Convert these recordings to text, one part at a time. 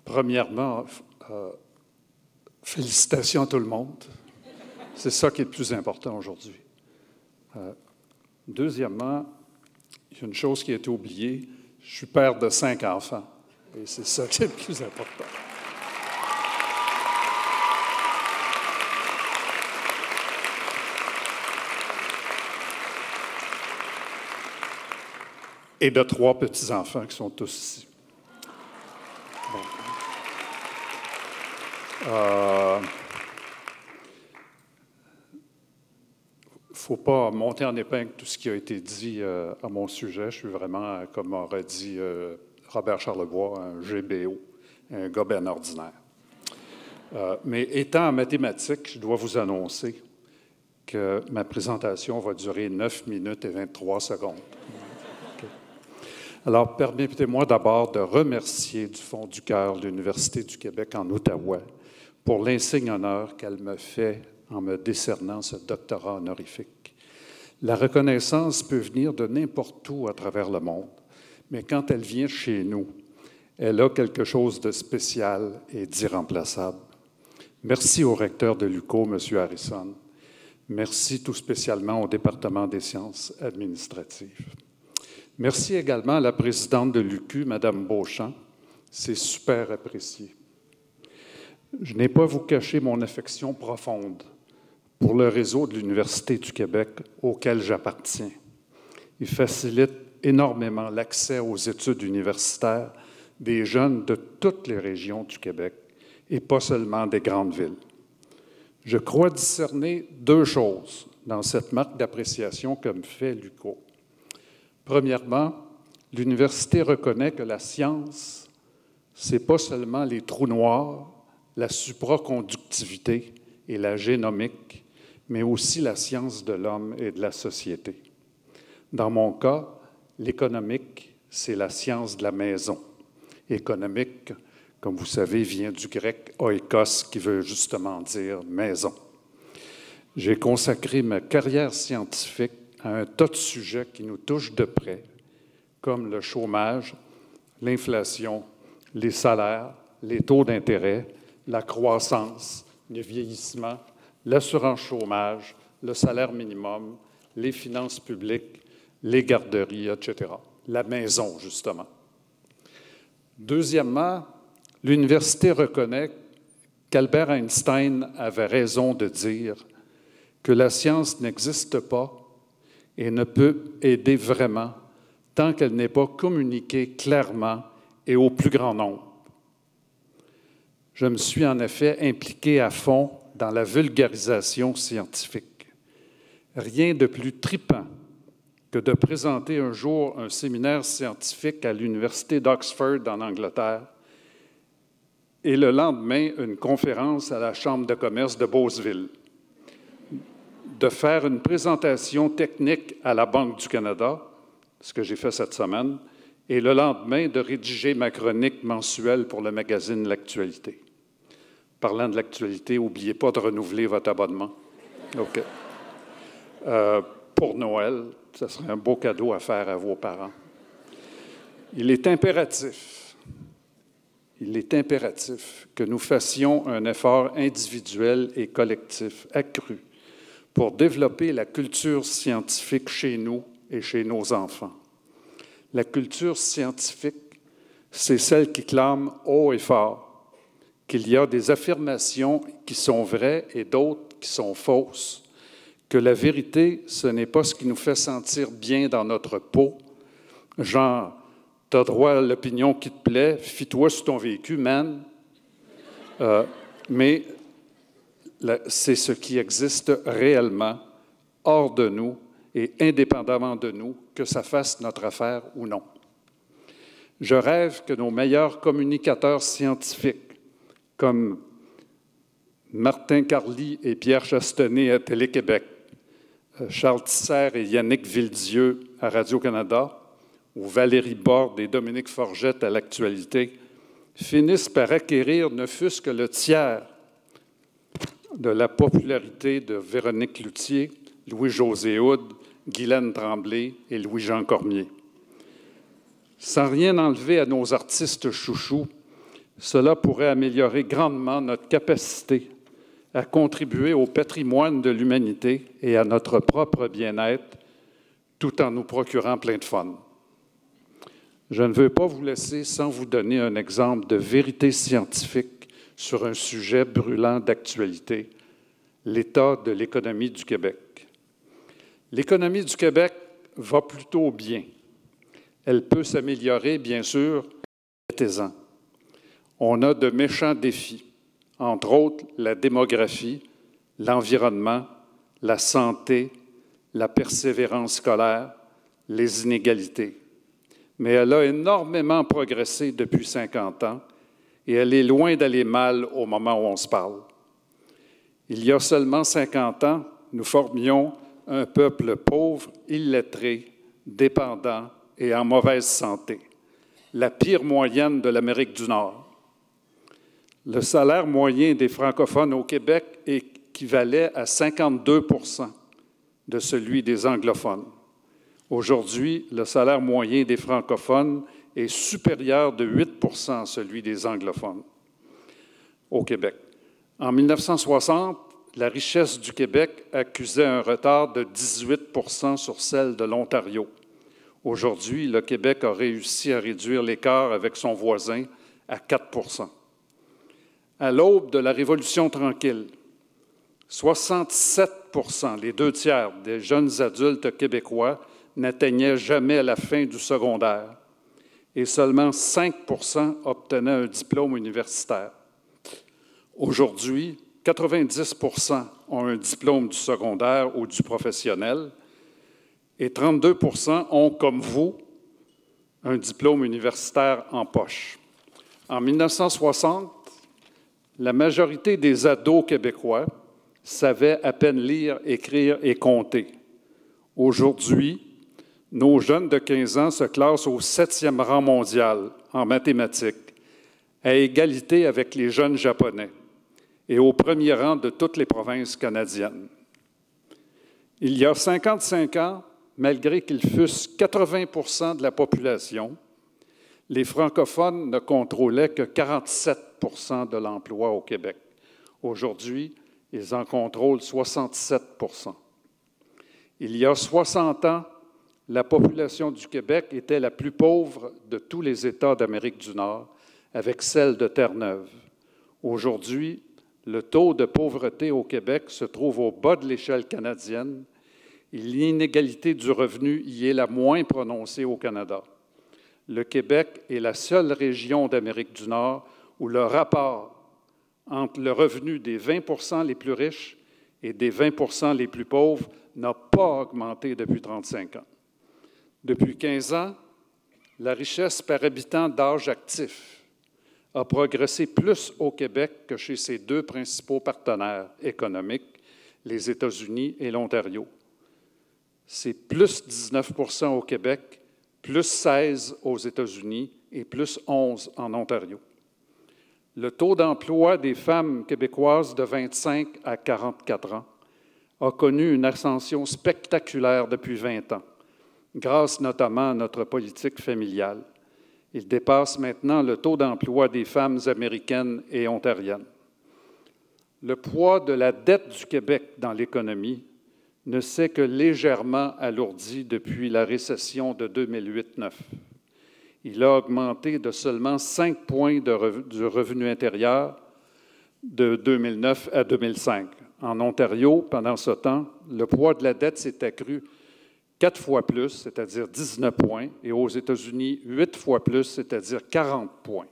Premièrement, félicitations à tout le monde. C'est ça qui est le plus important aujourd'hui. Deuxièmement, il y a une chose qui a été oubliée. Je suis père de 5 enfants. Et c'est ça qui est le plus important. Et de 3 petits-enfants qui sont tous ici. Bon. Il ne faut pas monter en épingle tout ce qui a été dit à mon sujet. Je suis vraiment, comme aurait dit Robert Charlebois, un GBO, un gars bien ordinaire. Mais étant en mathématiques, je dois vous annoncer que ma présentation va durer 9 minutes et 23 secondes. Okay. Alors, permettez-moi d'abord de remercier du fond du cœur l'Université du Québec en Outaouais pour l'insigne honneur qu'elle me fait en me décernant ce doctorat honorifique. La reconnaissance peut venir de n'importe où à travers le monde, mais quand elle vient chez nous, elle a quelque chose de spécial et d'irremplaçable. Merci au recteur de l'UQO, M. Harrison. Merci tout spécialement au département des sciences administratives. Merci également à la présidente de l'UQ, Mme Beauchamp. C'est super apprécié. Je n'ai pas à vous cacher mon affection profonde pour le réseau de l'Université du Québec auquel j'appartiens. Il facilite énormément l'accès aux études universitaires des jeunes de toutes les régions du Québec et pas seulement des grandes villes. Je crois discerner 2 choses dans cette marque d'appréciation que me fait l'UQO. Premièrement, l'Université reconnaît que la science, ce n'est pas seulement les trous noirs, la supraconductivité et la génomique, mais aussi la science de l'homme et de la société. Dans mon cas, l'économique, c'est la science de la maison. Économique, comme vous savez, vient du grec « oikos » qui veut justement dire « maison ». J'ai consacré ma carrière scientifique à un tas de sujets qui nous touchent de près, comme le chômage, l'inflation, les salaires, les taux d'intérêt, la croissance, le vieillissement, l'assurance chômage, le salaire minimum, les finances publiques, les garderies, etc. La maison, justement. Deuxièmement, l'Université reconnaît qu'Albert Einstein avait raison de dire que la science n'existe pas et ne peut aider vraiment tant qu'elle n'est pas communiquée clairement et au plus grand nombre. Je me suis en effet impliqué à fond dans la vulgarisation scientifique. Rien de plus tripant que de présenter un jour un séminaire scientifique à l'Université d'Oxford en Angleterre et le lendemain une conférence à la Chambre de commerce de Beauceville, de faire une présentation technique à la Banque du Canada, ce que j'ai fait cette semaine, et le lendemain de rédiger ma chronique mensuelle pour le magazine L'Actualité. Parlant de l'actualité, n'oubliez pas de renouveler votre abonnement. OK. Pour Noël, ce serait un beau cadeau à faire à vos parents. Il est impératif que nous fassions un effort individuel et collectif accru pour développer la culture scientifique chez nous et chez nos enfants. La culture scientifique, c'est celle qui clame haut et fort qu'il y a des affirmations qui sont vraies et d'autres qui sont fausses, que la vérité, ce n'est pas ce qui nous fait sentir bien dans notre peau, genre, t'as droit à l'opinion qui te plaît, fie-toi sur ton vécu, man. Mais c'est ce qui existe réellement, hors de nous et indépendamment de nous, que ça fasse notre affaire ou non. Je rêve que nos meilleurs communicateurs scientifiques, comme Martin Carly et Pierre Chastenay à Télé-Québec, Charles Tisser et Yannick Villedieu à Radio-Canada, ou Valérie Borde et Dominique Forgette à l'Actualité, finissent par acquérir ne fût-ce que le tiers de la popularité de Véronique Cloutier, Louis-José Houd, Guylaine Tremblay et Louis-Jean Cormier. Sans rien enlever à nos artistes chouchous, Cela pourrait améliorer grandement notre capacité à contribuer au patrimoine de l'humanité et à notre propre bien-être, tout en nous procurant plein de fun. Je ne veux pas vous laisser sans vous donner un exemple de vérité scientifique sur un sujet brûlant d'actualité, l'état de l'économie du Québec. L'économie du Québec va plutôt bien. Elle peut s'améliorer, bien sûr, mettez-en. On a de méchants défis, entre autres la démographie, l'environnement, la santé, la persévérance scolaire, les inégalités. Mais elle a énormément progressé depuis 50 ans et elle est loin d'aller mal au moment où on se parle. Il y a seulement 50 ans, nous formions un peuple pauvre, illettré, dépendant et en mauvaise santé, la pire moyenne de l'Amérique du Nord. Le salaire moyen des francophones au Québec équivalait à 52 % de celui des anglophones. Aujourd'hui, le salaire moyen des francophones est supérieur de 8 % à celui des anglophones au Québec. En 1960, la richesse du Québec accusait un retard de 18 % sur celle de l'Ontario. Aujourd'hui, le Québec a réussi à réduire l'écart avec son voisin à 4 %. À l'aube de la Révolution tranquille, 67 %, les 2/3 des jeunes adultes québécois n'atteignaient jamais la fin du secondaire et seulement 5 % obtenaient un diplôme universitaire. Aujourd'hui, 90 % ont un diplôme du secondaire ou du professionnel et 32 % ont, comme vous, un diplôme universitaire en poche. En 1960, la majorité des ados québécois savaient à peine lire, écrire et compter. Aujourd'hui, nos jeunes de 15 ans se classent au 7e rang mondial en mathématiques, à égalité avec les jeunes japonais et au premier rang de toutes les provinces canadiennes. Il y a 55 ans, malgré qu'ils fussent 80 % de la population, les francophones ne contrôlaient que 47 % de l'emploi au Québec. Aujourd'hui, ils en contrôlent 67 %. Il y a 60 ans, la population du Québec était la plus pauvre de tous les États d'Amérique du Nord, avec celle de Terre-Neuve. Aujourd'hui, le taux de pauvreté au Québec se trouve au bas de l'échelle canadienne et l'inégalité du revenu y est la moins prononcée au Canada. Le Québec est la seule région d'Amérique du Nord où le rapport entre le revenu des 20 % les plus riches et des 20 % les plus pauvres n'a pas augmenté depuis 35 ans. Depuis 15 ans, la richesse par habitant d'âge actif a progressé plus au Québec que chez ses deux principaux partenaires économiques, les États-Unis et l'Ontario. C'est plus 19 % au Québec, plus 16 aux États-Unis et plus 11 en Ontario. Le taux d'emploi des femmes québécoises de 25 à 44 ans a connu une ascension spectaculaire depuis 20 ans, grâce notamment à notre politique familiale. Il dépasse maintenant le taux d'emploi des femmes américaines et ontariennes. Le poids de la dette du Québec dans l'économie ne s'est que légèrement alourdi depuis la récession de 2008-9. Il a augmenté de seulement 5 points du revenu intérieur de 2009 à 2005. En Ontario, pendant ce temps, le poids de la dette s'est accru 4 fois plus, c'est-à-dire 19 points, et aux États-Unis, 8 fois plus, c'est-à-dire 40 points.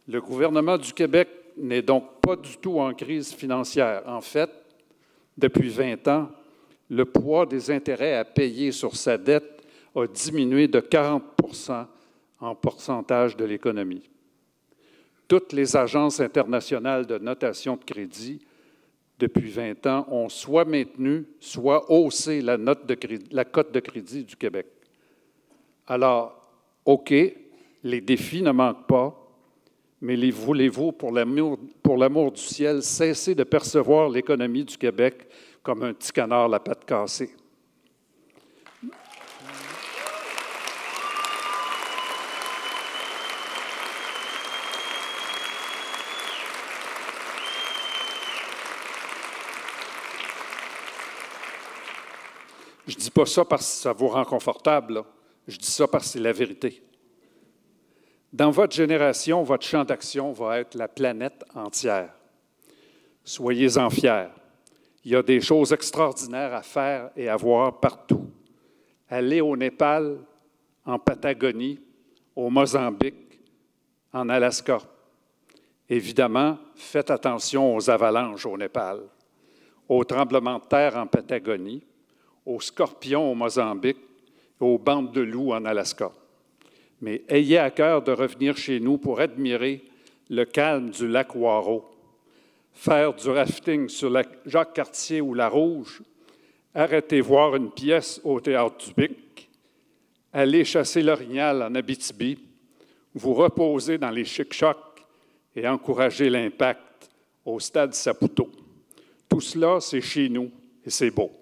Le gouvernement du Québec n'est donc pas du tout en crise financière. En fait, depuis 20 ans, le poids des intérêts à payer sur sa dette a diminué de 40 % en pourcentage de l'économie. Toutes les agences internationales de notation de crédit, depuis 20 ans, ont soit maintenu, soit haussé la cote de crédit du Québec. Alors, OK, les défis ne manquent pas, mais voulez-vous, pour l'amour du ciel, cesser de percevoir l'économie du Québec comme un petit canard à la patte cassée? Je ne dis pas ça parce que ça vous rend confortable, là. Je dis ça parce que c'est la vérité. Dans votre génération, votre champ d'action va être la planète entière. Soyez-en fiers. Il y a des choses extraordinaires à faire et à voir partout. Allez au Népal, en Patagonie, au Mozambique, en Alaska. Évidemment, faites attention aux avalanches au Népal, aux tremblements de terre en Patagonie, aux scorpions au Mozambique et aux bandes de loups en Alaska. Mais ayez à cœur de revenir chez nous pour admirer le calme du lac Waro, faire du rafting sur la Jacques-Cartier ou la Rouge, arrêter voir une pièce au Théâtre du Pic, aller chasser l'orignal en Abitibi, vous reposer dans les Chic-Chocs et encourager l'impact au Stade Saputo. Tout cela, c'est chez nous et c'est beau.